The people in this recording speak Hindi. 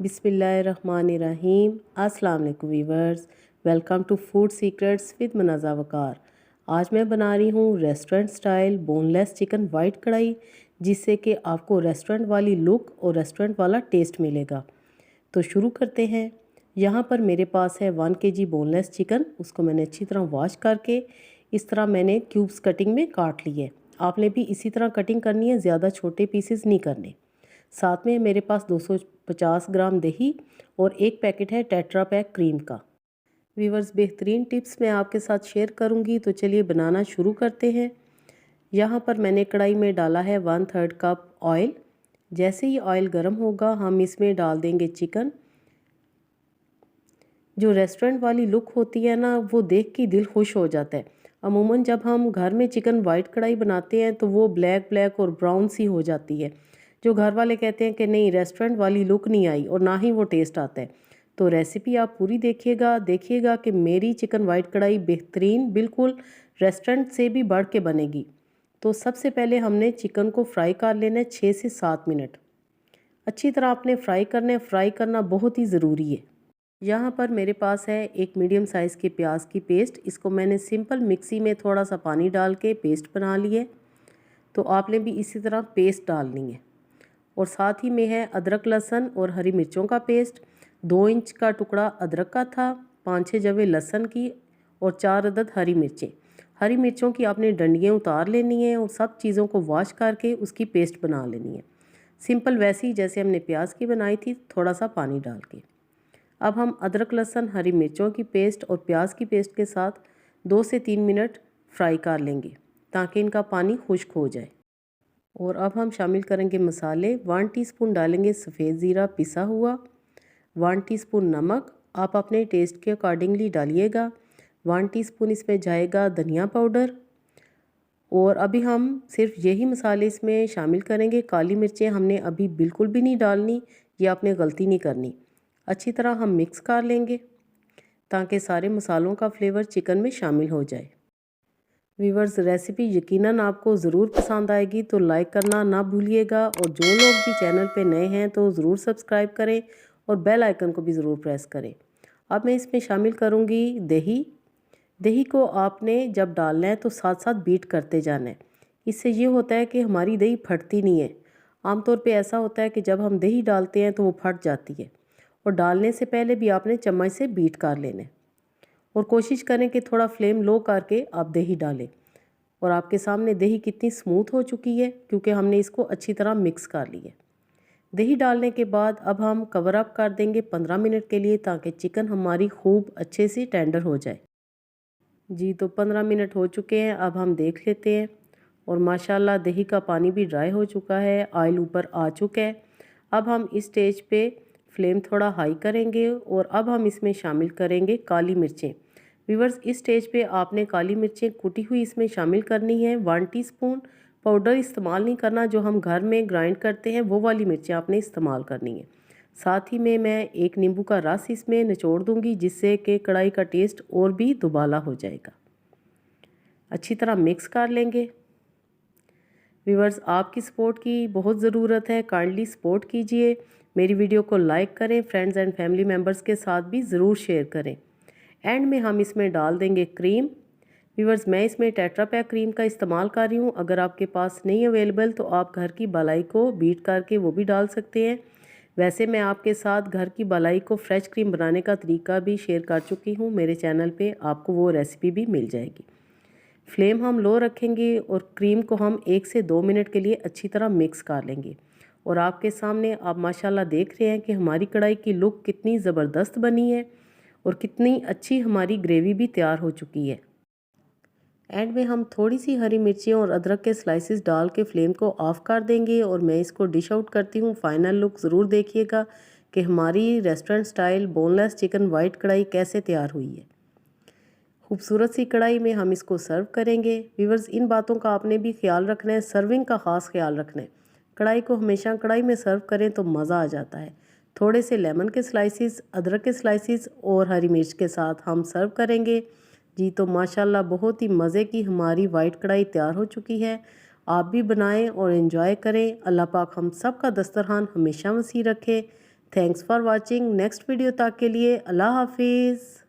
बिस्मिल्लाहिर्रहमानिर्रहीम। अस्सलाम वालेकुम viewers, welcome to food secrets with Manaza Waqar. आज मैं बना रही हूँ restaurant style boneless chicken white kadhai, जिससे कि आपको रेस्टोरेंट वाली लुक और रेस्टोरेंट वाला टेस्ट मिलेगा। तो शुरू करते हैं। यहाँ पर मेरे पास है 1 kg बोनलेस चिकन। उसको मैंने अच्छी तरह वॉश करके इस तरह मैंने क्यूब्स कटिंग में काट लिए। आपने भी इसी तरह कटिंग करनी है, ज़्यादा छोटे पीसेस नहीं करने। साथ में मेरे पास 250 ग्राम दही और एक पैकेट है टेट्रा पैक क्रीम का। वीवर्स, बेहतरीन टिप्स मैं आपके साथ शेयर करूंगी, तो चलिए बनाना शुरू करते हैं। यहाँ पर मैंने कढ़ाई में डाला है 1/3 कप ऑयल। जैसे ही ऑयल गर्म होगा हम इसमें डाल देंगे चिकन। जो रेस्टोरेंट वाली लुक होती है ना, वो देख के दिल खुश हो जाता है। अमूमन जब हम घर में चिकन वाइट कढ़ाई बनाते हैं तो वो ब्लैक ब्लैक और ब्राउन सी हो जाती है, जो घर वाले कहते हैं कि नहीं, रेस्टोरेंट वाली लुक नहीं आई और ना ही वो टेस्ट आता है। तो रेसिपी आप पूरी देखिएगा कि मेरी चिकन वाइट कढ़ाई बेहतरीन, बिल्कुल रेस्टोरेंट से भी बढ़ के बनेगी। तो सबसे पहले हमने चिकन को फ्राई कर लेना है 6 से 7 मिनट। अच्छी तरह आपने फ्राई करना है, फ्राई करना बहुत ही ज़रूरी है। यहाँ पर मेरे पास है एक मीडियम साइज़ के प्याज की पेस्ट। इसको मैंने सिंपल मिक्सी में थोड़ा सा पानी डाल के पेस्ट बना ली है। तो आपने भी इसी तरह पेस्ट डालनी है। और साथ ही में है अदरक लहसुन और हरी मिर्चों का पेस्ट। 2 इंच का टुकड़ा अदरक का था, 5-6 जवे लहसुन की और 4 अदद हरी मिर्चें। हरी मिर्चों की आपने डंडियाँ उतार लेनी है और सब चीज़ों को वॉश करके उसकी पेस्ट बना लेनी है। सिंपल वैसी जैसे हमने प्याज की बनाई थी, थोड़ा सा पानी डाल के। अब हम अदरक लहसुन हरी मिर्चों की पेस्ट और प्याज की पेस्ट के साथ 2 से 3 मिनट फ्राई कर लेंगे, ताकि इनका पानी खुश्क हो जाए। और अब हम शामिल करेंगे मसाले। 1 टीस्पून डालेंगे सफ़ेद ज़ीरा पिसा हुआ, 1 टीस्पून नमक आप अपने टेस्ट के अकॉर्डिंगली डालिएगा, 1 टीस्पून इसमें जाएगा धनिया पाउडर। और अभी हम सिर्फ यही मसाले इसमें शामिल करेंगे। काली मिर्चें हमने अभी बिल्कुल भी नहीं डालनी, ये आपने गलती नहीं करनी। अच्छी तरह हम मिक्स कर लेंगे ताकि सारे मसालों का फ्लेवर चिकन में शामिल हो जाए। वीवर्स, रेसिपी यकीनन आपको ज़रूर पसंद आएगी, तो लाइक करना ना भूलिएगा। और जो लोग भी चैनल पे नए हैं तो ज़रूर सब्सक्राइब करें और बेल आइकन को भी ज़रूर प्रेस करें। अब मैं इसमें शामिल करूँगी दही। दही को आपने जब डालना है तो साथ साथ बीट करते जाना है। इससे ये होता है कि हमारी दही फटती नहीं है। आमतौर पे ऐसा होता है कि जब हम दही डालते हैं तो वो फट जाती है। और डालने से पहले भी आपने चम्मच से बीट कर लेना है। और कोशिश करें कि थोड़ा फ्लेम लो करके आप दही डालें। और आपके सामने दही कितनी स्मूथ हो चुकी है, क्योंकि हमने इसको अच्छी तरह मिक्स कर लिया। दही डालने के बाद अब हम कवर अप कर देंगे 15 मिनट के लिए, ताकि चिकन हमारी खूब अच्छे से टेंडर हो जाए। जी, तो 15 मिनट हो चुके हैं। अब हम देख लेते हैं और माशाल्लाह दही का पानी भी ड्राई हो चुका है, ऑयल ऊपर आ चुका है। अब हम इस स्टेज पे फ्लेम थोड़ा हाई करेंगे और अब हम इसमें शामिल करेंगे काली मिर्चें। व्यूअर्स, इस स्टेज पे आपने काली मिर्चें कुटी हुई इसमें शामिल करनी है। 1 टीस्पून पाउडर इस्तेमाल नहीं करना, जो हम घर में ग्राइंड करते हैं वो वाली मिर्चें आपने इस्तेमाल करनी है। साथ ही में मैं एक नींबू का रस इसमें निचोड़ दूंगी, जिससे कि कढ़ाई का टेस्ट और भी दुबाला हो जाएगा। अच्छी तरह मिक्स कर लेंगे। व्यूअर्स, आपकी सपोर्ट की बहुत ज़रूरत है, काइंडली सपोर्ट कीजिए। मेरी वीडियो को लाइक करें, फ्रेंड्स एंड फैमिली मेम्बर्स के साथ भी ज़रूर शेयर करें। एंड में हम इसमें डाल देंगे क्रीम। व्यूअर्स, मैं इसमें टेट्रा पैक क्रीम का इस्तेमाल कर रही हूँ। अगर आपके पास नहीं अवेलेबल तो आप घर की बालाई को बीट करके वो भी डाल सकते हैं। वैसे मैं आपके साथ घर की बालाई को फ्रेश क्रीम बनाने का तरीका भी शेयर कर चुकी हूँ। मेरे चैनल पे आपको वो रेसिपी भी मिल जाएगी। फ्लेम हम लो रखेंगे और क्रीम को हम 1 से 2 मिनट के लिए अच्छी तरह मिक्स कर लेंगे। और आपके सामने आप माशाल्लाह देख रहे हैं कि हमारी कढ़ाई की लुक कितनी ज़बरदस्त बनी है और कितनी अच्छी हमारी ग्रेवी भी तैयार हो चुकी है। एंड में हम थोड़ी सी हरी मिर्ची और अदरक के स्लाइसेस डाल के फ्लेम को ऑफ़ कर देंगे और मैं इसको डिश आउट करती हूँ। फाइनल लुक ज़रूर देखिएगा कि हमारी restaurant style boneless chicken white कढ़ाई कैसे तैयार हुई है। खूबसूरत सी कढ़ाई में हम इसको सर्व करेंगे। व्यूअर्स, इन बातों का आपने भी ख्याल रखना है, सर्विंग का ख़ास ख्याल रखना है। कढ़ाई को हमेशा कढ़ाई में सर्व करें तो मज़ा आ जाता है। थोड़े से लेमन के स्लाइसिस, अदरक के स्लाइसिस और हरी मिर्च के साथ हम सर्व करेंगे। जी, तो माशाल्लाह बहुत ही मज़े की हमारी वाइट कढ़ाई तैयार हो चुकी है। आप भी बनाएं और एंजॉय करें। अल्लाह पाक हम सब का दस्तरखान हमेशा वसी रखे। Thanks for watching. Next video तक के लिए अल्लाह हाफिज़।